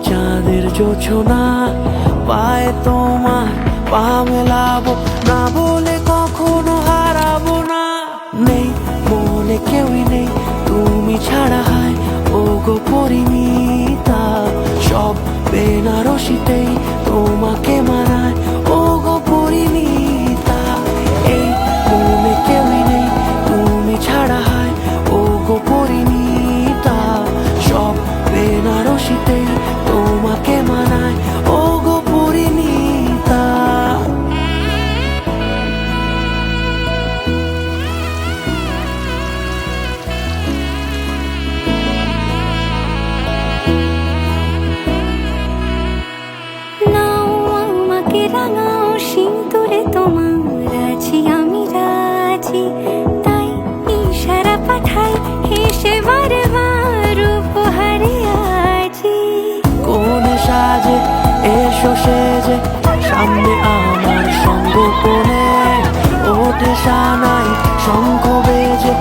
চাঁদের জোছনা পায়ে তোমার পা মেলাবো না বলে কখনো হারাবো না। নেই মনে কেউই নেই তুমি ছাড়া, হায় ও গো পরিণীতা। সব বেনারসিতেই তোমাকে মানায় ও গো পরিণীতা। এই মনে কেউই নেই তুমি ছাড়া, হায় ও গো পরিণীতা। সব বেনারসিতেই তোমাকে মানায় ও গো পরিণীতা। রাঙাও সিঁদুরে তোমার আছি আমি রাজি, তাই ইশারা পাঠাই হেসে বারবার উপহারে আজি। কোন সাজে এসো সেজে সামনে আমার সঙ্গ কোণে, ওঠে সানাই শঙ্খ বেজে